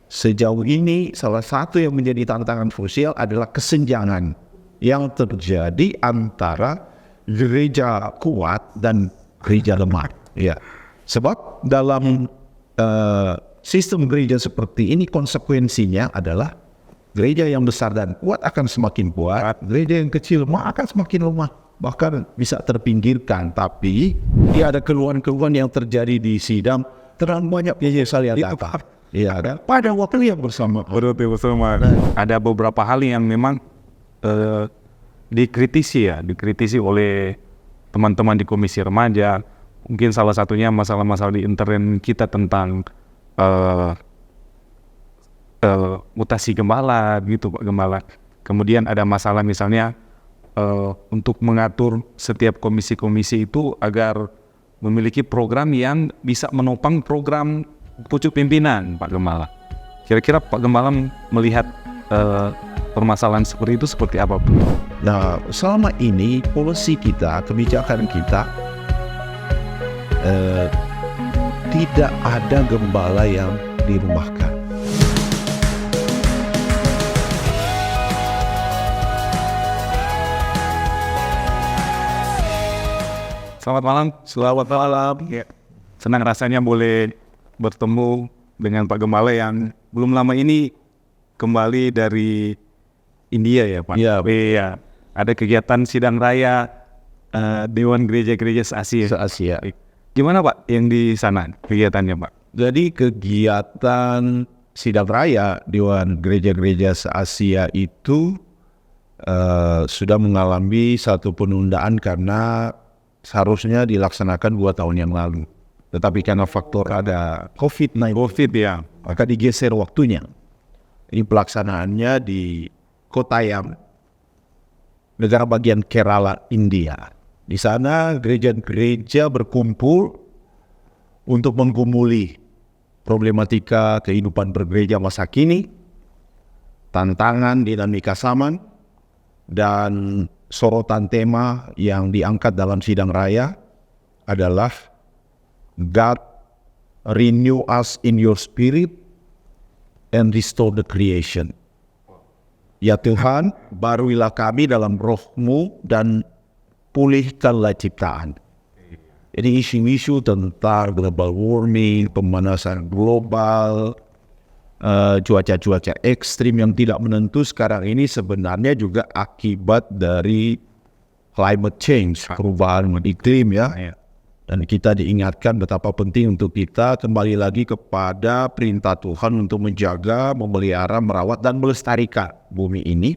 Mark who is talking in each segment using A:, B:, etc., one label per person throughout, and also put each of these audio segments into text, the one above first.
A: sejauh ini salah satu yang menjadi tantangan krusial adalah kesenjangan yang terjadi antara gereja kuat dan gereja lemah. Ya, sebab dalam sistem gereja seperti ini konsekuensinya adalah gereja yang besar dan kuat akan semakin kuat, gereja yang kecil lemah akan semakin lemah, bahkan bisa terpinggirkan. Tapi ada keluhan-keluhan yang terjadi di sidang, terlalu banyak yang saya lihat apa. Iya, pada waktu yang bersama.
B: Ada beberapa hal yang memang dikritisi oleh teman-teman di Komisi Remaja. Mungkin salah satunya masalah-masalah di intern kita tentang mutasi gembala gitu Pak Gembala. Kemudian ada masalah misalnya untuk mengatur setiap komisi-komisi itu agar memiliki program yang bisa menopang program pucuk pimpinan Pak Gembala. Kira-kira Pak Gembala melihat permasalahan seperti itu seperti apa Pak?
A: Nah, selama ini polisi kita, kebijakan kita tidak ada gembala yang dirumahkan.
B: Selamat malam.
A: Selamat malam.
B: Ya. Senang rasanya boleh bertemu dengan Pak Gembala yang belum lama ini kembali dari India ya Pak.
A: Iya.
B: Ada kegiatan sidang raya Dewan Gereja-Gereja
A: Se-Asia.
B: Gimana Pak yang di sana kegiatannya Pak?
A: Jadi kegiatan sidang raya Dewan Gereja-Gereja se-Asia itu sudah mengalami satu penundaan karena seharusnya dilaksanakan 2 tahun yang lalu. Tetapi karena faktor ada COVID ya, maka digeser waktunya. Ini pelaksanaannya di Kottayam, negara bagian Kerala, India. Di sana gereja-gereja berkumpul untuk menggumuli problematika kehidupan bergereja masa kini, tantangan dinamika zaman, dan sorotan tema yang diangkat dalam sidang raya adalah God renew us in your spirit and restore the creation. Ya Tuhan, baruilah kami dalam roh-Mu dan pulihkanlah ciptaan. Jadi isu-isu tentang global warming, pemanasan global, cuaca-cuaca ekstrim yang tidak menentu sekarang ini sebenarnya juga akibat dari climate change, perubahan iklim ya. Dan kita diingatkan betapa penting untuk kita kembali lagi kepada perintah Tuhan untuk menjaga, memelihara, merawat, dan melestarikan bumi ini.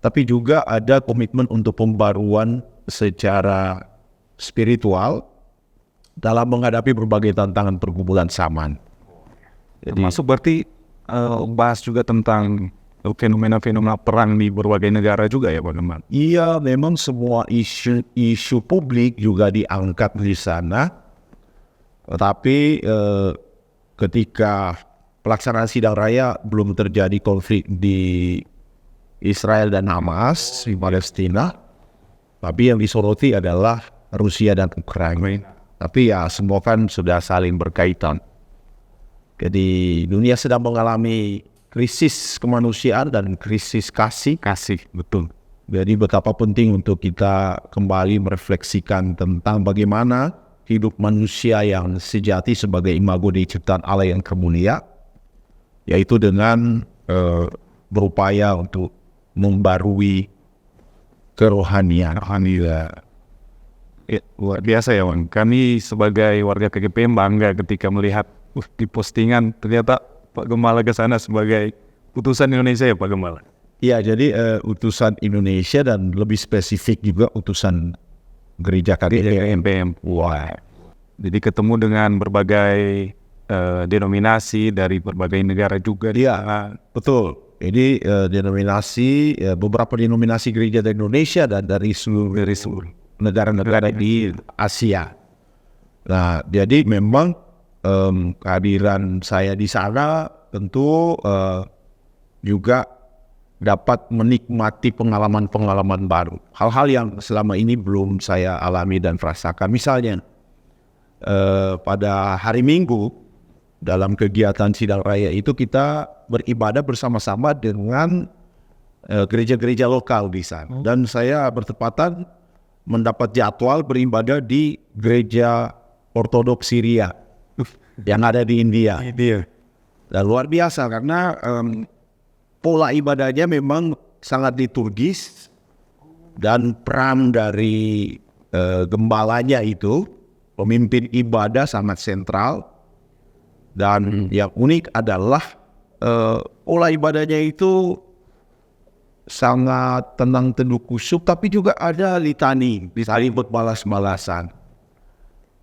A: Tapi juga ada komitmen untuk pembaruan secara spiritual dalam menghadapi berbagai tantangan pergumulan zaman.
B: Jadi, masuk berarti bahas juga tentang fenomena-fenomena perang di berbagai negara juga ya Pak Gembala?
A: Iya, memang semua isu publik juga diangkat di sana. Tetapi ketika pelaksanaan sidang raya belum terjadi konflik di Israel dan Hamas di Palestina, tapi yang disoroti adalah Rusia dan Ukraina. Tapi ya semua kan sudah saling berkaitan. Jadi dunia sedang mengalami krisis kemanusiaan dan krisis kasih,
B: betul.
A: Jadi betapa penting untuk kita kembali merefleksikan tentang bagaimana hidup manusia yang sejati sebagai imago Dei ciptaan Allah yang termulia, yaitu dengan berupaya untuk membarui kerohanian.
B: Luar biasa ya Wan. Kami sebagai warga KGPM bangga ketika melihat di postingan ternyata Pak Gembala ke sana sebagai utusan Indonesia ya Pak Gembala?
A: Iya, jadi utusan Indonesia dan lebih spesifik juga utusan gereja KGPM.
B: Wah. Jadi ketemu dengan berbagai denominasi dari berbagai negara juga.
A: Iya, betul. Ini denominasi beberapa denominasi gereja dari Indonesia dan dari seluruh negara-negara di Asia. Nah, jadi memang kehadiran saya di sana tentu juga dapat menikmati pengalaman-pengalaman baru. Hal-hal yang selama ini belum saya alami dan rasakan. Misalnya pada hari Minggu dalam kegiatan sidang raya itu kita beribadah bersama-sama dengan gereja-gereja lokal di sana. Dan saya bertepatan mendapat jadwal beribadah di gereja Ortodoks Syria yang ada di India. Dan luar biasa karena pola ibadahnya memang sangat liturgis dan peran dari gembalanya itu, pemimpin ibadah sangat sentral. Dan yang unik adalah pola ibadahnya itu sangat tenang teduh kusyuk, tapi juga ada litani berbalas-balasan.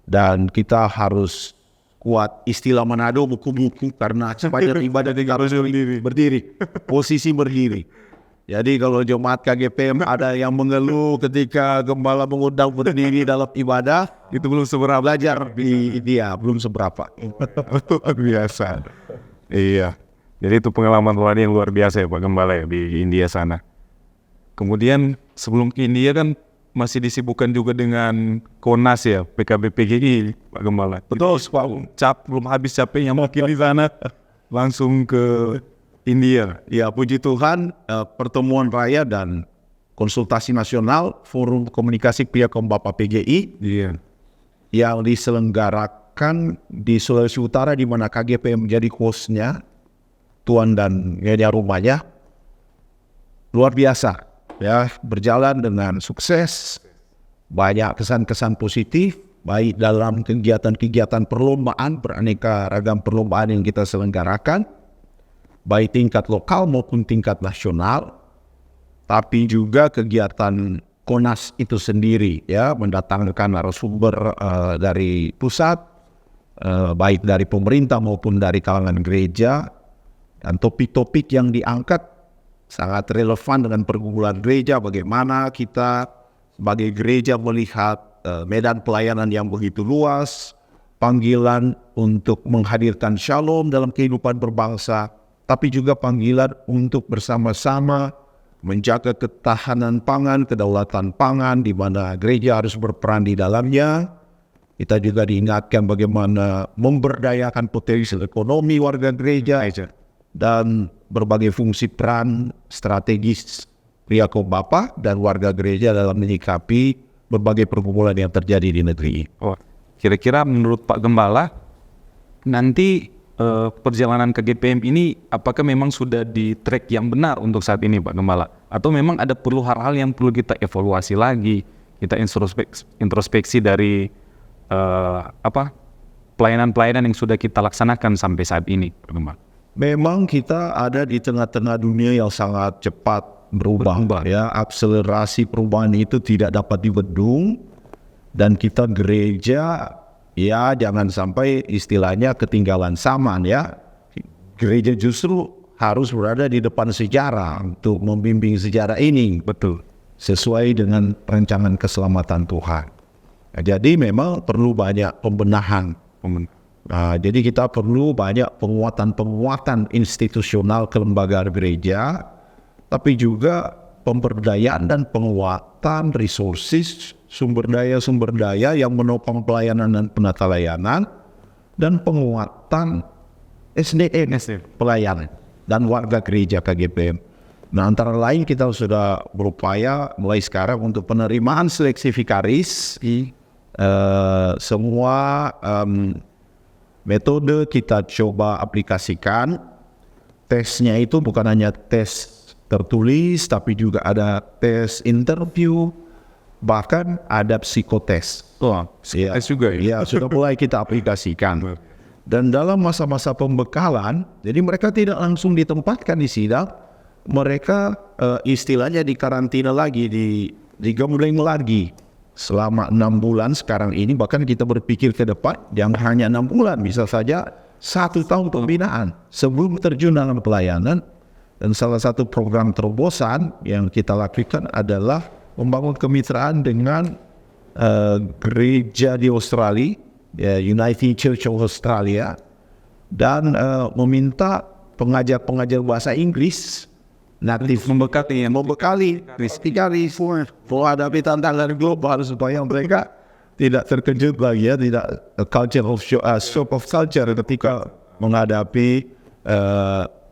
A: Dan kita harus kuat, istilah Manado buku-buku, karena supaya ibadah harus berdiri, posisi berdiri. Jadi kalau jemaat KGPM ada yang mengeluh ketika gembala mengundang berdiri dalam ibadah, itu belum seberapa, belajar di dia, belum seberapa.
B: Biasa. Iya. Jadi itu pengalaman rohani yang luar biasa ya Pak Gembala ya di India sana. Kemudian sebelum ke India kan masih disibukkan juga dengan Konas ya, PKB PGI Pak Gembala.
A: Betul, Pak.
B: Belum habis capeknya mungkin di sana langsung ke India.
A: Ya, puji Tuhan, pertemuan raya dan konsultasi nasional Forum Komunikasi Piagam Bapak PGI yang diselenggarakan di Sulawesi Utara, di mana KGPM menjadi hostnya, tuan dan nyonya rumahnya, luar biasa ya, berjalan dengan sukses, banyak kesan-kesan positif, baik dalam kegiatan-kegiatan perlombaan, beraneka ragam perlombaan yang kita selenggarakan, baik tingkat lokal maupun tingkat nasional, tapi juga kegiatan Konas itu sendiri ya, mendatangkan narasumber dari pusat, baik dari pemerintah maupun dari kalangan gereja, dan topik-topik yang diangkat sangat relevan dengan pergumulan gereja, bagaimana kita sebagai gereja melihat medan pelayanan yang begitu luas, panggilan untuk menghadirkan shalom dalam kehidupan berbangsa, tapi juga panggilan untuk bersama-sama menjaga ketahanan pangan, kedaulatan pangan, di mana gereja harus berperan di dalamnya. Kita juga diingatkan bagaimana memberdayakan potensi ekonomi warga gereja dan berbagai fungsi peran strategis Piagam Bapa dan warga gereja dalam menyikapi berbagai pergumulan yang terjadi di negeri.
B: Oh, kira-kira menurut Pak Gembala, nanti perjalanan KGPM ini apakah memang sudah di track yang benar untuk saat ini Pak Gembala? Atau memang ada perlu hal-hal yang perlu kita evaluasi lagi, kita introspeksi dari pelayanan-pelayanan yang sudah kita laksanakan sampai saat ini Pak Gembala?
A: Memang kita ada di tengah-tengah dunia yang sangat cepat berubah. Ya, akselerasi perubahan itu tidak dapat dibendung, dan kita gereja ya jangan sampai istilahnya ketinggalan zaman ya. Gereja justru harus berada di depan sejarah untuk membimbing sejarah ini, betul, sesuai dengan rancangan keselamatan Tuhan. Nah, jadi memang perlu banyak pembenahan. Nah, jadi kita perlu banyak penguatan institusional kelembagaan gereja, tapi juga pemberdayaan dan penguatan resources, sumber daya yang menopang pelayanan dan penata layanan, dan penguatan SDM pelayanan dan warga gereja KGPM. Nah, antara lain kita sudah berupaya mulai sekarang untuk penerimaan seleksi vikaris, semua metode kita coba aplikasikan. Tesnya itu bukan hanya tes tertulis, tapi juga ada tes interview, bahkan ada psikotes.
B: Psikotes juga ya?
A: Ya, sudah mulai kita aplikasikan. Dan dalam masa-masa pembekalan, jadi mereka tidak langsung ditempatkan di sidang, mereka istilahnya dikarantina lagi, digembleng lagi selama 6 bulan sekarang ini. Bahkan kita berpikir ke depan, yang hanya 6 bulan, bisa saja 1 tahun pembinaan sebelum terjun dalam pelayanan. Dan salah satu program terobosan yang kita lakukan adalah membangun kemitraan dengan gereja di Australia, United Church of Australia, dan meminta pengajar-pengajar bahasa Inggris natif membekali menghadapi tantangan global supaya mereka tidak terkejut lagi ya, tidak culture of shock of culture ketika menghadapi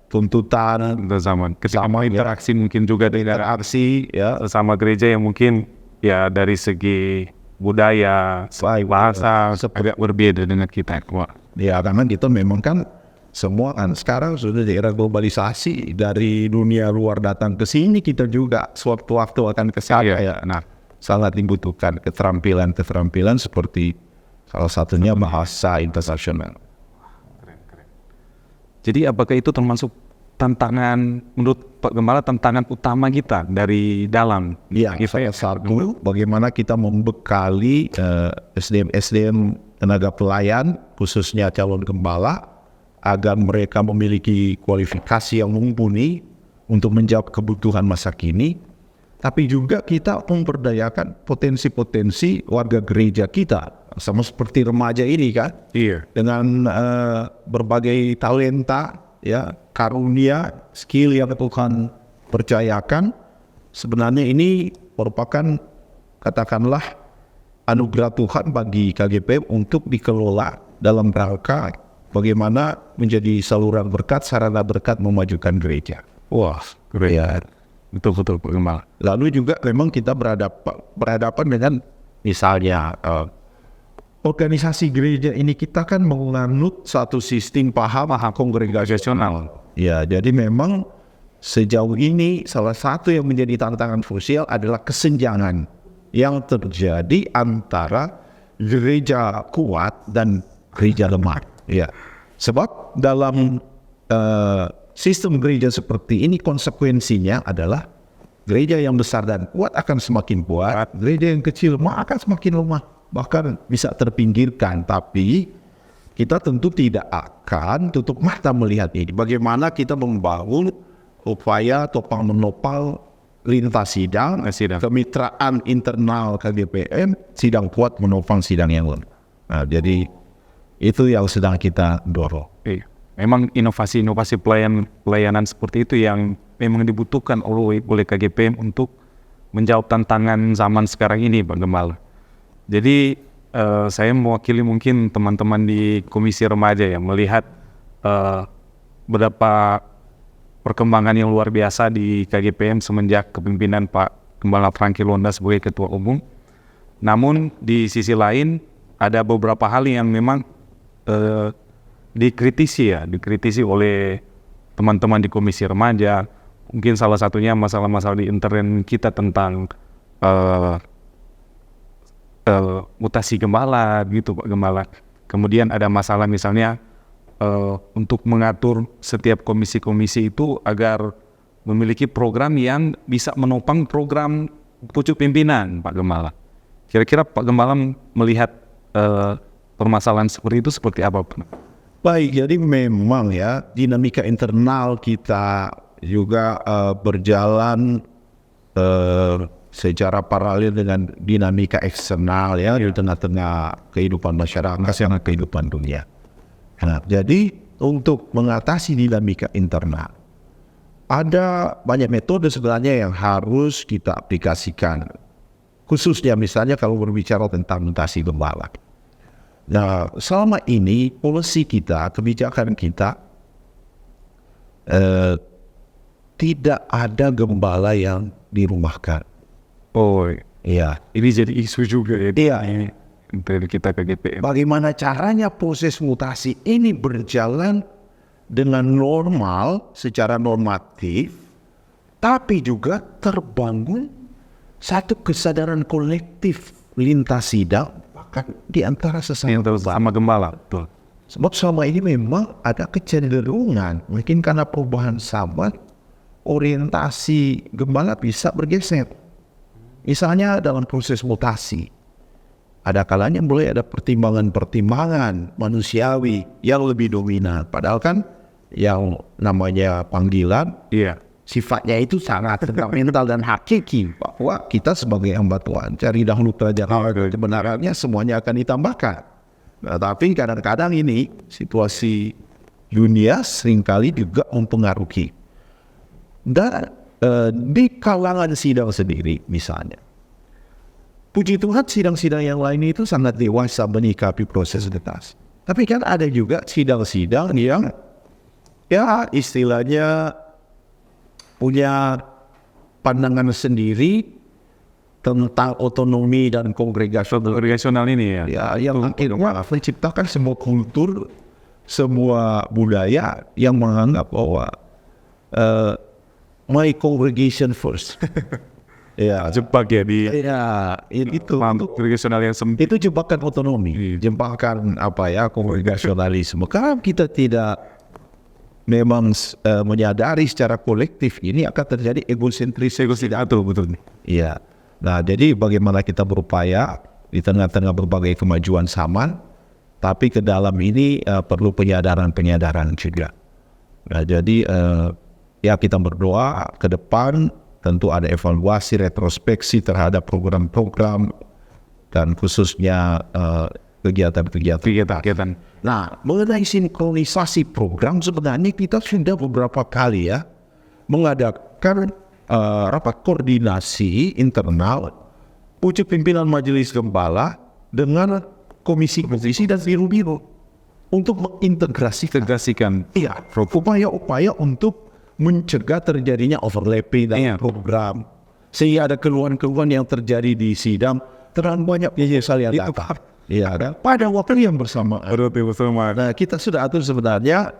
A: tuntutan
B: zaman ketika mau interaksi mungkin juga dengan
A: aksi ya
B: sesama gereja yang mungkin ya dari segi budaya, bahasa agak berbeda dengan kita. Wah.
A: Ya karena kita memang kan semua kan sekarang sudah di era globalisasi, dari dunia luar datang ke sini, kita juga sewaktu-waktu akan ke sana.
B: Iya.
A: Ya. Nah, sangat dibutuhkan keterampilan seperti salah satunya bahasa internasional.
B: Jadi apakah itu termasuk tantangan menurut Pak Gembala, tantangan utama kita dari dalam?
A: Iya, satu bagaimana kita membekali SDM tenaga pelayan khususnya calon gembala agar mereka memiliki kualifikasi yang mumpuni untuk menjawab kebutuhan masa kini, tapi juga kita memberdayakan potensi-potensi warga gereja kita, sama seperti remaja ini kan, dengan berbagai talenta, ya karunia, skill yang Tuhan percayakan. Sebenarnya ini merupakan katakanlah anugerah Tuhan bagi KGPM untuk dikelola dalam rangka bagaimana menjadi saluran berkat, sarana berkat memajukan gereja.
B: Wah, keren. Ya. Betul Pak Gembala.
A: Lalu juga memang kita berhadapan dengan misalnya organisasi gereja ini, kita kan menganut satu sistem paham kongregasional. Ya, jadi memang sejauh ini salah satu yang menjadi tantangan krusial adalah kesenjangan yang terjadi antara gereja kuat dan gereja lemah. Ya, sebab dalam sistem gereja seperti ini konsekuensinya adalah gereja yang besar dan kuat akan semakin kuat, gereja yang kecil akan semakin lemah, bahkan bisa terpinggirkan. Tapi kita tentu tidak akan tutup mata melihat ini. Bagaimana kita membangun upaya topang menopang lintas sidang, kemitraan internal KGPM, sidang kuat menopang sidang yang lain. Nah, jadi itu yang sedang kita dorong.
B: Memang inovasi-inovasi pelayanan seperti itu yang memang dibutuhkan oleh KGPM untuk menjawab tantangan zaman sekarang ini, Pak Gembala. Jadi saya mewakili mungkin teman-teman di Komisi Remaja ya, melihat beberapa perkembangan yang luar biasa di KGPM semenjak kepemimpinan Pak Gembala Franky Londa sebagai Ketua Umum. Namun di sisi lain ada beberapa hal yang memang dikritisi oleh teman-teman di Komisi Remaja. Mungkin salah satunya masalah-masalah di intern kita tentang mutasi gembala gitu Pak Gembala. Kemudian ada masalah misalnya untuk mengatur setiap komisi-komisi itu agar memiliki program yang bisa menopang program pucuk pimpinan, Pak Gembala. Kira-kira Pak Gembala melihat permasalahan seperti itu seperti apa, Pak?
A: Baik, jadi memang ya dinamika internal kita juga berjalan secara paralel dengan dinamika eksternal ya di tengah-tengah kehidupan masyarakat dan kehidupan dunia. Nah, jadi untuk mengatasi dinamika internal ada banyak metode sebenarnya yang harus kita aplikasikan. Khususnya misalnya kalau berbicara tentang mutasi gembala. Nah, selama ini polisi kita, kebijakan kita tidak ada gembala yang dirumahkan.
B: Oh
A: iya,
B: ini jadi isu juga ya.
A: Iya.
B: Dari kita KGPM.
A: Bagaimana caranya proses mutasi ini berjalan dengan normal, secara normatif, tapi juga terbangun satu kesadaran kolektif lintas sidang, bahkan di antara
B: sama gembala. Betul.
A: Sebab selama ini memang ada kecenderungan, mungkin karena perubahan zaman, orientasi gembala bisa bergeser. Misalnya dalam proses mutasi, ada kalanya mulai ada pertimbangan-pertimbangan manusiawi yang lebih dominan. Padahal kan yang namanya panggilan, sifatnya itu sangat fundamental dan hakiki, bahwa kita sebagai hamba Tuhan cari dahulu kerajaan kebenarannya, semuanya akan ditambahkan. Nah, tapi kadang-kadang ini situasi dunia seringkali juga mempengaruhi. Dan di kalangan sidang sendiri misalnya, puji Tuhan sidang-sidang yang lain itu sangat dewasa menyikapi proses lintas. Tapi kan ada juga sidang-sidang yang ya istilahnya punya pandangan sendiri tentang otonomi dan
B: Kongregasional ini ya.
A: ya, yang akhirnya menciptakan sebuah kultur, sebuah budaya yang menganggap bahwa my congregation first. Ya,
B: Jebak ya di
A: ya itu
B: kongregasional yang sempit.
A: itu jebakan otonomi, jebakan kongregasionalisme. Karena kita tidak memang menyadari secara kolektif ini akan terjadi egosentris.
B: Betul.
A: Iya. Nah, jadi bagaimana kita berupaya di tengah-tengah berbagai kemajuan zaman, tapi ke dalam ini perlu penyadaran juga. Nah, jadi ya kita berdoa ke depan tentu ada evaluasi retrospeksi terhadap program-program dan khususnya kegiatan. Nah, mengenai sinkronisasi program sebenarnya kita sudah beberapa kali ya mengadakan rapat koordinasi internal pucuk pimpinan Majelis Gembala dengan komisi-komisi dan biro-biro untuk mengintegrasikan upaya untuk mencegah terjadinya overlapping dalam program, sehingga ada keluhan-keluhan yang terjadi di sidang terlalu banyak penyesalan data. Iya, kan? Pada waktu yang bersamaan. Nah, kita sudah atur sebenarnya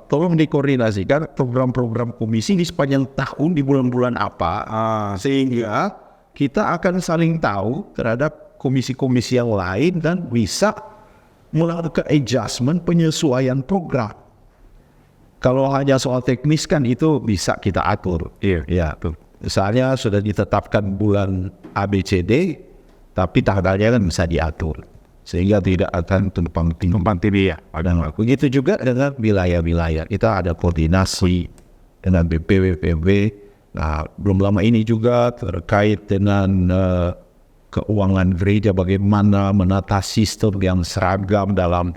A: tolong dikoordinasikan program-program komisi di sepanjang tahun di bulan-bulan apa, sehingga kita akan saling tahu terhadap komisi-komisi yang lain dan bisa melakukan adjustment penyesuaian program. Kalau hanya soal teknis kan itu bisa kita atur.
B: Iya.
A: Misalnya sudah ditetapkan bulan ABCD, tapi tanggalnya kan bisa diatur sehingga tidak akan tumpang tindih ya. Begitu juga dengan wilayah-wilayah. Kita ada koordinasi dengan BPWPB. Nah, belum lama ini juga terkait dengan keuangan gereja, bagaimana menata sistem yang seragam dalam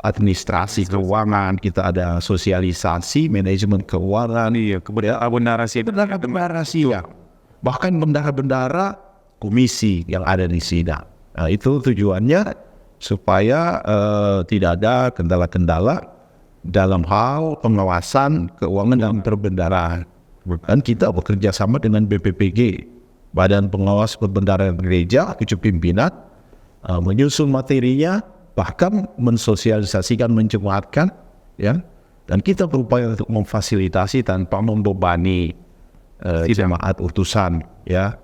A: administrasi keuangan. Kita ada sosialisasi manajemen keuangan.
B: Kemudian
A: bendara-bendara ya. Bahkan bendara-bendara komisi yang ada di sidang. Nah, itu tujuannya supaya tidak ada kendala-kendala dalam hal pengawasan keuangan dalam perbendaharaan. Dan kita bekerja sama dengan BPPG, Badan Pengawas Perbendaharaan Gereja, pucuk pimpinan, menyusun materinya, bahkan mensosialisasikan, mencematkan, ya. Dan kita berupaya untuk memfasilitasi tanpa membebani jemaat utusan, ya,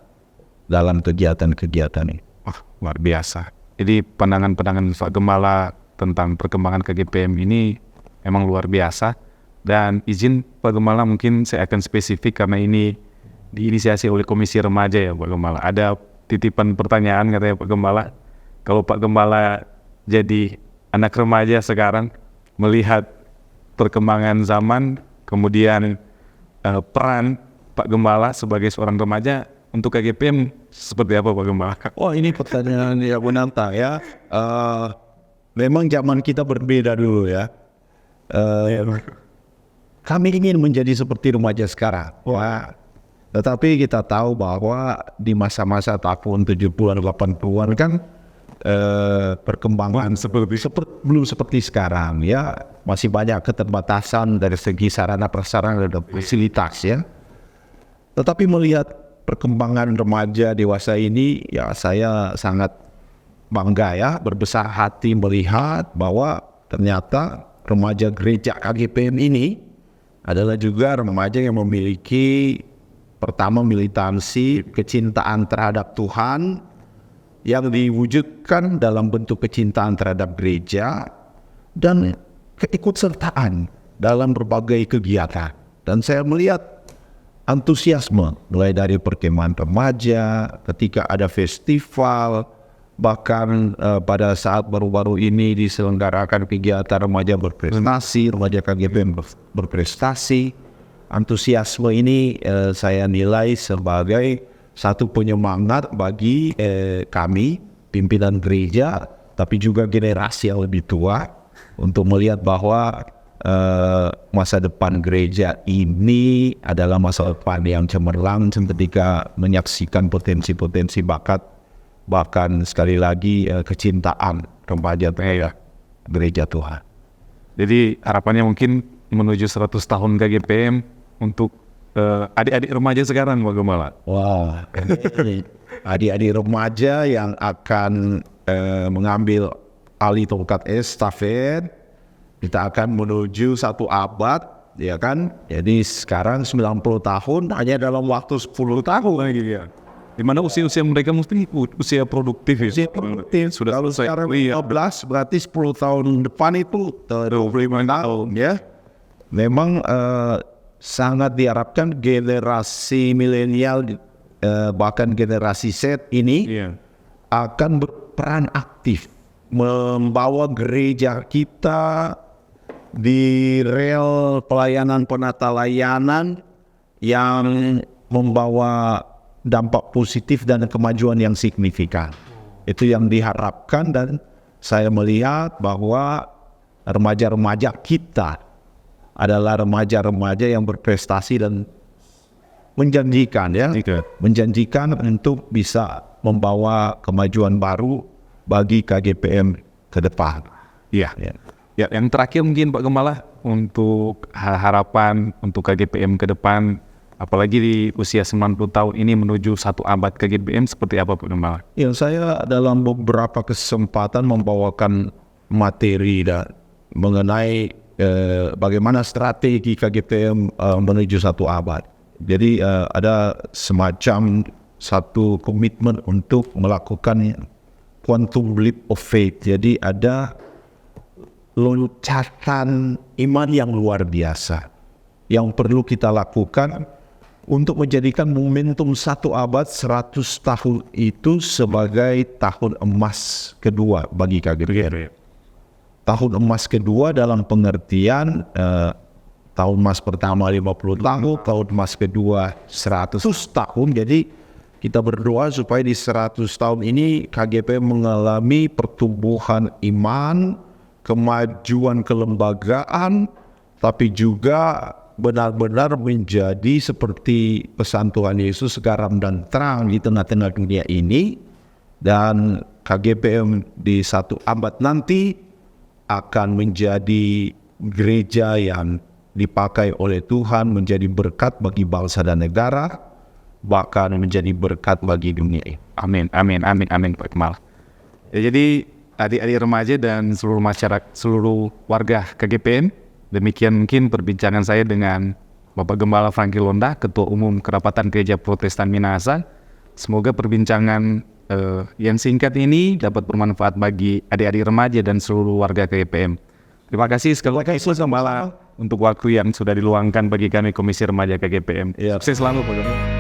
A: dalam kegiatan-kegiatan ini.
B: Luar biasa. Jadi pandangan-pandangan Pak Gembala tentang perkembangan KGPM ini memang luar biasa. Dan izin Pak Gembala, mungkin saya akan spesifik karena ini diinisiasi oleh Komisi Remaja ya Pak Gembala. Ada titipan pertanyaan katanya Pak Gembala. Kalau Pak Gembala jadi anak remaja sekarang, melihat perkembangan zaman, kemudian peran Pak Gembala sebagai seorang remaja untuk KGPM seperti apa Pak Gembala?
A: Oh, ini pertanyaan yang menantang ya. Memang zaman kita berbeda dulu ya. Kami ingin menjadi seperti remaja sekarang. Wah. Tetapi kita tahu bahwa di masa-masa tahun 70-an 80-an kan perkembangan belum seperti sekarang ya, masih banyak keterbatasan dari segi sarana prasarana dan fasilitas ya. Tetapi melihat perkembangan remaja dewasa ini ya, saya sangat bangga ya, berbesar hati melihat bahwa ternyata remaja gereja KGPM ini adalah juga remaja yang memiliki pertama militansi, kecintaan terhadap Tuhan yang diwujudkan dalam bentuk kecintaan terhadap gereja dan keikutsertaan dalam berbagai kegiatan. Dan saya melihat antusiasme mulai dari perkemahan remaja, ketika ada festival, bahkan pada saat baru-baru ini diselenggarakan kegiatan remaja berprestasi, remaja KGPM berprestasi. Antusiasme ini saya nilai sebagai satu penyemangat bagi kami, pimpinan gereja, tapi juga generasi yang lebih tua, untuk melihat bahwa masa depan gereja ini adalah masa depan yang cemerlang ketika menyaksikan potensi-potensi bakat, bahkan sekali lagi kecintaan remaja gereja Tuhan.
B: Jadi harapannya mungkin menuju 100 tahun KGPM untuk adik-adik remaja sekarang Pak Gembala.
A: Wah, ini adik-adik remaja yang akan mengambil alih tongkat estafet, kita akan menuju 1 abad, ya kan? Jadi sekarang 90 tahun hanya dalam waktu 10 tahun lagi ya.
B: Di mana usia-usia mereka mesti usia produktif ya.
A: Usia produktif.
B: Sudah
A: Kalau
B: selesai
A: sekarang
B: kuliah.
A: 15 berarti 10 tahun depan itu 25 tahun ya. Memang sangat diharapkan generasi milenial bahkan generasi Z ini
B: Iya.
A: akan berperan aktif membawa gereja kita di rel pelayanan penata layanan yang membawa dampak positif dan kemajuan yang signifikan. Itu yang diharapkan, dan saya melihat bahwa remaja-remaja kita adalah remaja-remaja yang berprestasi dan menjanjikan ya,
B: Iya.
A: menjanjikan untuk bisa membawa kemajuan baru bagi KGPM ke depan.
B: Iya.
A: Ya.
B: Ya, yang terakhir mungkin Pak Gembala untuk harapan untuk KGPM ke depan, apalagi di usia 90 tahun ini menuju 1 abad KGPM, seperti apa Pak Gembala?
A: Ya, saya dalam beberapa kesempatan membawakan materi dan mengenai bagaimana strategi KGPM menuju 1 abad. Jadi ada semacam satu komitmen untuk melakukan quantum leap of faith. Jadi ada loncatan iman yang luar biasa yang perlu kita lakukan untuk menjadikan momentum 1 abad 100 tahun itu sebagai tahun emas kedua bagi KGPM. Tahun emas kedua dalam pengertian tahun emas pertama 50 tahun, tahun emas kedua 100 tahun. Jadi kita berdoa supaya di 100 tahun ini KGPM mengalami pertumbuhan iman, kemajuan kelembagaan, tapi juga benar-benar menjadi seperti pesan Tuhan Yesus, garam dan terang di tengah-tengah dunia ini. Dan KGPM di 1 abad nanti akan menjadi gereja yang dipakai oleh Tuhan menjadi berkat bagi bangsa dan negara, bahkan menjadi berkat bagi dunia ini.
B: Amin, amin, amin, amin Pak Gembala. Ya, jadi adik-adik remaja dan seluruh masyarakat, seluruh warga KGPM, demikian mungkin perbincangan saya dengan Bapak Gembala Franky Londa, Ketua Umum Kerapatan Gereja Protestan Minahasa. Semoga perbincangan yang singkat ini dapat bermanfaat bagi adik-adik remaja dan seluruh warga KGPM. Terima kasih sekali lagi Pak Gembala untuk waktu yang sudah diluangkan bagi kami Komisi Remaja KGPM.
A: Ya.
B: Sukses selalu Pak Gembala.